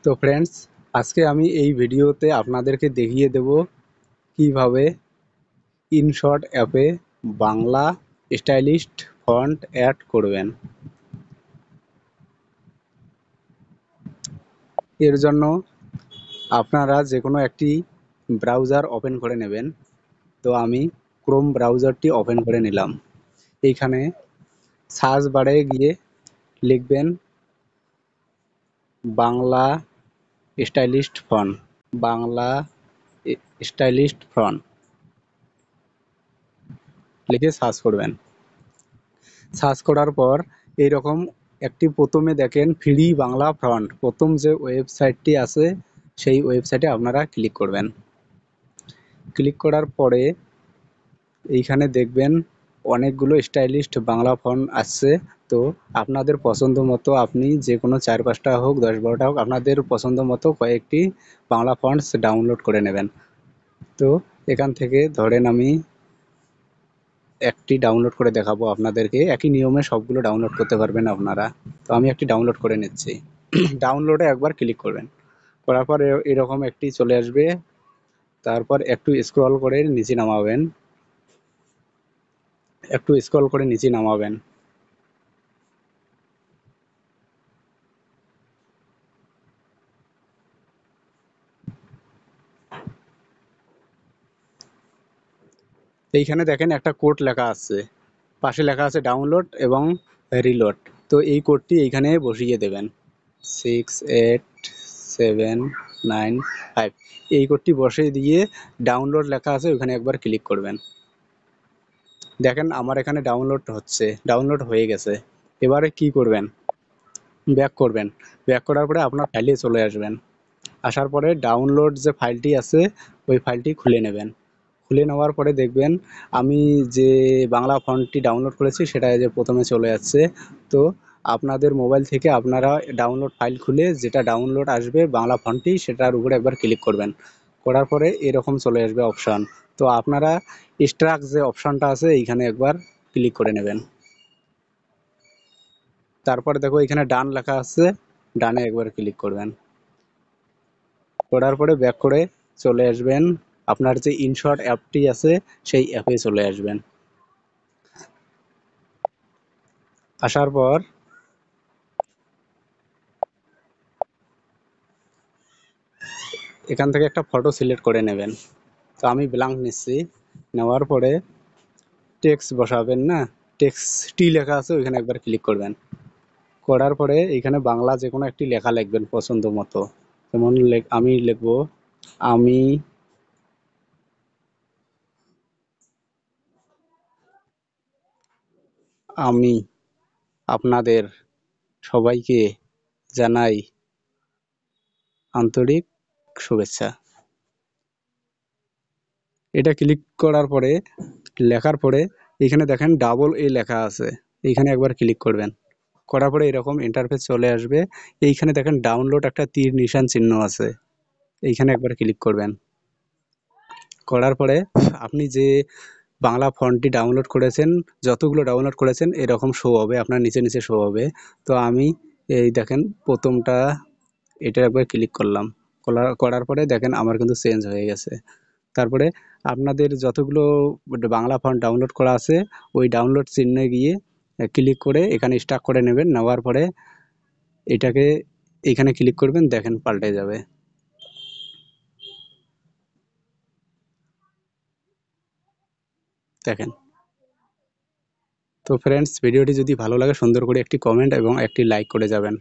তো ফ্রেন্ডস, আজকে আমি এই ভিডিওতে আপনাদেরকে দেখিয়ে দেব কিভাবে ইনশট অ্যাপে বাংলা স্টাইলিশড ফন্ট অ্যাড করবেন। এর জন্য আপনারা যে কোনো একটি ব্রাউজার ওপেন করে নেবেন। তো আমি ক্রোম ব্রাউজারটি ওপেন করে নিলাম। এইখানে সার্চ বারে গিয়ে লিখবেন বাংলা স্টাইলিশড ফন্ট, বাংলা স্টাইলিশড ফন্ট লিখে সার্চ করবেন। সার্চ করার পর এইরকম একটি প্রথমে দেখেন ফ্রি বাংলা ফন্ট, প্রথম যে ওয়েবসাইটটি আছে সেই ওয়েবসাইটে আপনারা ক্লিক করবেন। ক্লিক করার পরে এইখানে দেখবেন অনেকগুলো স্টাইলিশড বাংলা ফন্ট আসছে। তো আপনাদের পছন্দ মতো আপনি যে কোনো 4-5টা হোক 10-12টা হোক আপনাদের পছন্দ মতো কয়েকটি বাংলা ফন্টস ডাউনলোড করে নেবেন। তো এখান থেকে ধরেন আমি একটি ডাউনলোড করে দেখাবো আপনাদেরকে। একই নিয়মে সবগুলো ডাউনলোড করতে পারবেন আপনারা। তো আমি একটি ডাউনলোড করে নিচ্ছি। ডাউনলোডে একবার ক্লিক করবেন, করার পর এরকম একটি চলে আসবে। তারপর একটু স্ক্রল করে নিচে নামাবেন, একটু স্ক্রল করে নিচে নামাবেন। এইখানে দেখেন একটা কোড লেখা আছে, পাশে লেখা আছে ডাউনলোড এবং রিলোড। তো এই কোডটি এইখানে বসিয়ে দেবেন, 68795। এই কোডটি বসিয়ে দিয়ে ডাউনলোড লেখা আছে ওখানে একবার ক্লিক করবেন। দেখেন আমার এখানে ডাউনলোড হচ্ছে, ডাউনলোড হয়ে গেছে। এবারে কি করবেন, ব্যাক করবেন। ব্যাক করার পরে আপনার ফাইলে চলে আসবেন। আসার পরে ডাউনলোড যে ফাইলটি আছে ওই ফাইলটি খুলে নেবেন। খুলে নেওয়ার পরে দেখবেন আমি যে বাংলা ফন্টটি ডাউনলোড করেছি সেটা যে প্রথমে চলে যাচ্ছে। তো আপনাদের মোবাইল থেকে আপনারা ডাউনলোড ফাইল খুলে যেটা ডাউনলোড আসবে বাংলা ফন্টটি সেটার উপরে একবার ক্লিক করবেন। করার পরে এরকম চলে আসবে অপশান। তো আপনারা এক্সট্রাক্ট যে অপশানটা আছে এইখানে একবার ক্লিক করে নেবেন। তারপরে দেখো এখানে ডান লেখা আছে, ডানে একবার ক্লিক করবেন। করার পরে ব্যাক করে চলে আসবেন আপনার যে ইনশট অ্যাপটি আছে সেই অ্যাপে চলে আসবেন। আসার পর এখান থেকে একটা ফটো সিলেক্ট করে নেবেন। তো আমি ব্ল্যাঙ্ক নিচ্ছি। নেওয়ার পরে টেক্সট বসাবেন না, টেক্সটটি লেখা আছে ওইখানে একবার ক্লিক করবেন। করার পরে এখানে বাংলা যে কোনো একটি লেখা লিখবেন পছন্দ মতো। যেমন আমি লিখব আমি আমি আপনাদের সবাইকে জানাই আন্তরিক শুভেচ্ছা। এটা ক্লিক করার পরে লেখার পরে এখানে দেখেন ডাবল এ লেখা আছে, এইখানে একবার ক্লিক করবেন। করার পরে এরকম ইন্টারফেস চলে আসবে। এইখানে দেখেন ডাউনলোড একটা তীর নিশান চিহ্ন আছে, এইখানে একবার ক্লিক করবেন। করার পরে আপনি যে বাংলা ফন্টটি ডাউনলোড করেছেন, যতগুলো ডাউনলোড করেছেন এরকম শো হবে, আপনার নিচে নিচে শো হবে। তো আমি এই দেখেন প্রথমটা এটা একবার ক্লিক করলাম। করার পরে দেখেন আমার কিন্তু চেঞ্জ হয়ে গেছে। তারপরে আপনাদের যতগুলো বাংলা ফন্ট ডাউনলোড করা আছে ওই ডাউনলোড চিহ্নে গিয়ে ক্লিক করে এখানে স্টাক করে নেবেন। নেওয়ার পরে এটাকে এখানে ক্লিক করবেন, দেখেন পাল্টে যাবে। দেখেন। তো ফ্রেন্ডস, ভিডিওটি যদি ভালো লাগে সুন্দর করে একটি কমেন্ট এবং একটি লাইক করে যাবেন।